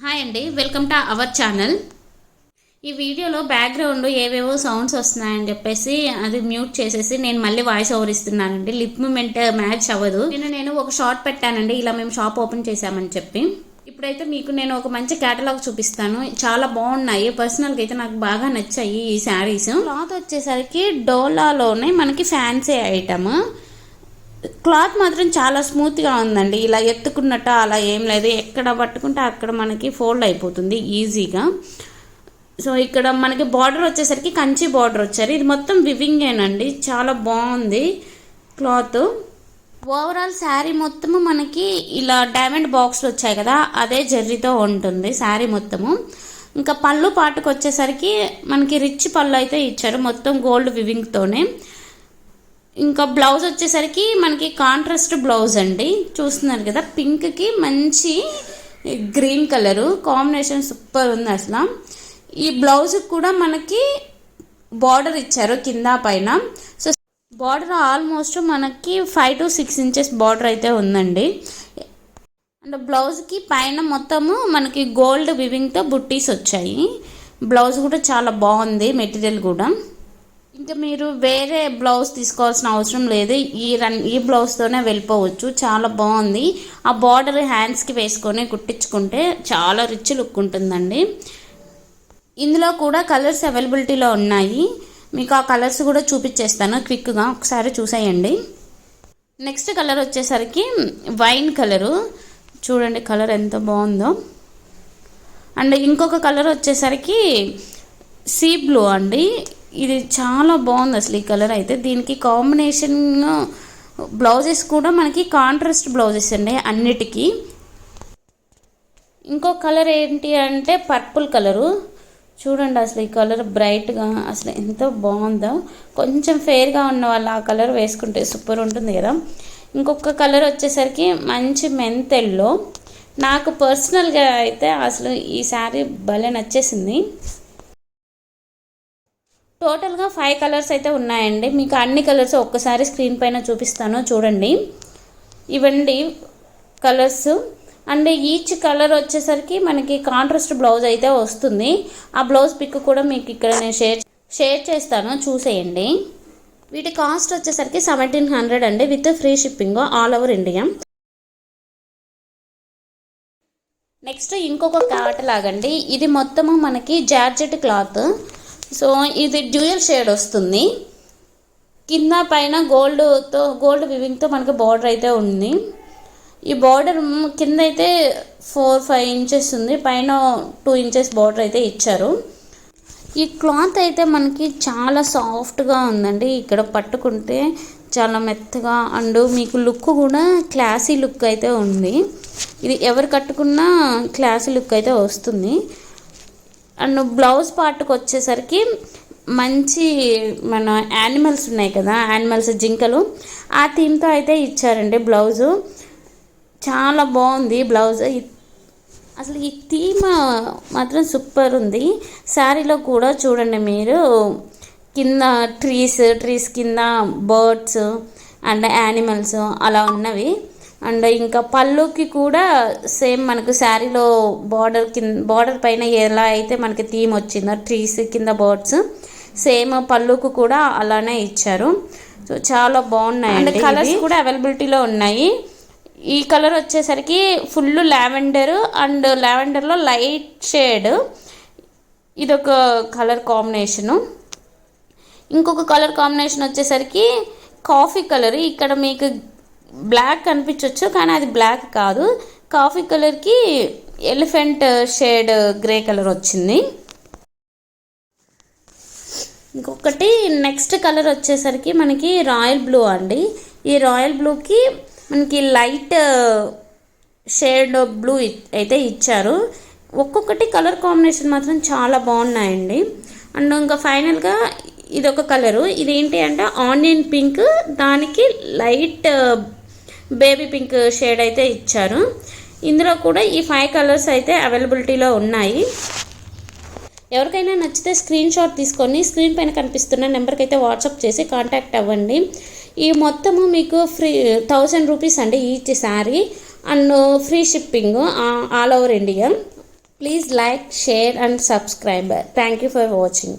Hi అండి, welcome to our channel. ఈ వీడియోలో బ్యాక్గ్రౌండ్ ఏవేవో సౌండ్స్ వస్తున్నాయని చెప్పేసి అది మ్యూట్ చేసేసి నేను మళ్ళీ వాయిస్ ఓవర్ ఇస్తున్నానండి. లిప్ మూమెంట్ మ్యాచ్ అవ్వదు. నేను ఒక షార్ట్ పెట్టానండి, ఇలా మేము షాప్ ఓపెన్ చేసామని చెప్పి. ఇప్పుడైతే మీకు నేను ఒక మంచి కేటలాగ్ చూపిస్తాను. చాలా బాగున్నాయి, పర్సనల్గా అయితే నాకు బాగా నచ్చాయి ఈ శారీస్. క్లాత్ వచ్చేసరికి డోలాలోనే మనకి ఫ్యాన్సీ ఐటమ్. క్లాత్ మాత్రం చాలా స్మూత్గా ఉందండి. ఇలా ఎత్తుకున్నట్టు అలా ఏం లేదు, ఎక్కడ పట్టుకుంటే అక్కడ మనకి ఫోల్డ్ అయిపోతుంది ఈజీగా. సో ఇక్కడ మనకి బార్డర్ వచ్చేసరికి కంచి బార్డర్ వచ్చారు. ఇది మొత్తం వివింగేనండి, చాలా బాగుంది క్లాత్. ఓవరాల్ శారీ మొత్తము మనకి ఇలా డైమండ్ బాక్స్లు వచ్చాయి కదా, అదే జర్రీతో ఉంటుంది శారీ మొత్తము. ఇంకా పళ్ళు పాటుకు వచ్చేసరికి మనకి రిచ్ పళ్ళు అయితే ఇచ్చారు, మొత్తం గోల్డ్ వివింగ్తోనే. ఇంకా బ్లౌజ్ వచ్చేసరికి మనకి కాంట్రాస్ట్ బ్లౌజ్ అండి, చూస్తున్నారు కదా. పింక్కి మంచి గ్రీన్ కలరు కాంబినేషన్ సూపర్ ఉంది అసలు. ఈ బ్లౌజ్ కూడా మనకి బార్డర్ ఇచ్చారు కింద పైన. సో బార్డర్ ఆల్మోస్ట్ మనకి 5 to 6 inches బార్డర్ అయితే ఉందండి. అండ్ బ్లౌజ్కి పైన మొత్తము మనకి గోల్డ్ వివింగ్తో బుట్టీస్ వచ్చాయి. బ్లౌజ్ కూడా చాలా బాగుంది, మెటీరియల్ కూడా. ఇంకా మీరు వేరే బ్లౌజ్ తీసుకోవాల్సిన అవసరం లేదు, ఈ బ్లౌజ్తోనే వెళ్ళిపోవచ్చు. చాలా బాగుంది. ఆ బార్డర్ హ్యాండ్స్కి వేసుకొని కుట్టించుకుంటే చాలా రిచ్ లుక్ ఉంటుందండి. ఇందులో కూడా కలర్స్ అవైలబిలిటీలో ఉన్నాయి, మీకు ఆ కలర్స్ కూడా చూపించేస్తాను క్విక్గా, ఒకసారి చూసేయండి. నెక్స్ట్ కలర్ వచ్చేసరికి వైన్ కలరు, చూడండి కలర్ ఎంత బాగుందో. అండ్ ఇంకొక కలర్ వచ్చేసరికి సీ బ్లూ అండి, ఇది చాలా బాగుంది అసలు ఈ కలర్ అయితే. దీనికి కాంబినేషన్ బ్లౌజెస్ కూడా మనకి కాంట్రాస్ట్ బ్లౌజెస్ అండి అన్నిటికీ. ఇంకో కలర్ ఏంటి అంటే పర్పుల్ కలరు, చూడండి అసలు ఈ కలర్ బ్రైట్గా అసలు ఎంత బాగుందో. కొంచెం ఫెయిర్గా ఉన్న వాళ్ళు ఆ కలర్ వేసుకుంటే సూపర్ ఉంటుంది కదా. ఇంకొక కలర్ వచ్చేసరికి మంచి మెంతెల్లో. నాకు పర్సనల్గా అయితే అసలు ఈ శారీ భలే నచ్చేసింది. టోటల్గా 5 కలర్స్ అయితే ఉన్నాయండి, మీకు అన్ని కలర్స్ ఒక్కసారి స్క్రీన్ పైన చూపిస్తాను చూడండి. ఇవండి కలర్స్. అండ్ ఈచ్ కలర్ వచ్చేసరికి మనకి కాంట్రాస్ట్ బ్లౌజ్ అయితే వస్తుంది. ఆ బ్లౌజ్ పిక్ కూడా మీకు ఇక్కడ నేను షేర్ చేస్తాను, చూసేయండి. వీటి కాస్ట్ వచ్చేసరికి 1700 అండి, with free shipping all over India. Next ఇంకొక కేటలాగ్ అండి, ఇది మొత్తము మనకి జార్జెట్ క్లాత్. సో ఇది డ్యూయల్ షేడ్ వస్తుంది, కింద పైన గోల్డ్ వివింగ్తో మనకి బార్డర్ అయితే ఉంది. ఈ బార్డర్ కింద అయితే 4-5 inches ఉంది, పైన 2 inches బార్డర్ అయితే ఇచ్చారు. ఈ క్లాత్ అయితే మనకి చాలా సాఫ్ట్గా ఉందండి, ఇక్కడ పట్టుకుంటే చాలా మెత్తగా. అండ్ మీకు లుక్ కూడా క్లాసీ లుక్ అయితే ఉంది. ఇది ఎవరు కట్టుకున్నా క్లాసీ లుక్ అయితే వస్తుంది. అండ్ బ్లౌజ్ పార్ట్కి వచ్చేసరికి మంచి మన యానిమల్స్ ఉన్నాయి కదా, యానిమల్స్ జింకలు, ఆ థీమ్తో అయితే ఇచ్చారండి బ్లౌజు. చాలా బాగుంది బ్లౌజ్. అసలు ఈ థీమ్ మాత్రం సూపర్ ఉంది. శారీలో కూడా చూడండి మీరు, కింద ట్రీస్ కింద బర్డ్స్ అండ్ యానిమల్స్ అలా ఉన్నవి. అండ్ ఇంకా పళ్ళుకి కూడా సేమ్ మనకు శారీలో బార్డర్ పైన ఎలా అయితే మనకి థీమ్ వచ్చిందో ట్రీస్ కింద బర్డ్స్, సేమ్ పళ్ళుకు కూడా అలానే ఇచ్చారు. సో చాలా బాగున్నాయి. అండ్ కలర్స్ కూడా అవైలబిలిటీలో ఉన్నాయి. ఈ కలర్ వచ్చేసరికి ఫుల్ లావెండర్ అండ్ లావెండర్లో లైట్ షేడ్, ఇదొక కలర్ కాంబినేషను. ఇంకొక కలర్ కాంబినేషన్ వచ్చేసరికి కాఫీ కలర్. ఇక్కడ మీకు బ్లాక్ కనిపించవచ్చు కానీ అది బ్లాక్ కాదు, కాఫీ కలర్కి ఎలిఫెంట్ షేడ్ గ్రే కలర్ వచ్చింది. ఇంకొకటి నెక్స్ట్ కలర్ వచ్చేసరికి మనకి రాయల్ బ్లూ అండి. ఈ రాయల్ బ్లూకి మనకి లైట్ షేడ్ బ్లూ అయితే ఇచ్చారు. ఒక్కొక్కటి కలర్ కాంబినేషన్ మాత్రం చాలా బాగున్నాయండి. అండ్ ఇంకా ఫైనల్గా ఇదొక కలరు, ఇదేంటి అంటే ఆనియన్ పింక్, దానికి లైట్ బేబీ పింక్ షేడ్ అయితే ఇచ్చారు. ఇందులో కూడా ఈ 5 కలర్స్ అయితే అవైలబిలిటీలో ఉన్నాయి. ఎవరికైనా నచ్చితే స్క్రీన్ షాట్ తీసుకొని స్క్రీన్ పైన కనిపిస్తున్న నెంబర్కి అయితే వాట్సాప్ చేసి కాంటాక్ట్ అవ్వండి. ఈ మొత్తము మీకు ఫ్రీ 1000 రూపీస్ అండి each sari, and free shipping all over India. Please like, share and subscribe. Thank you for watching.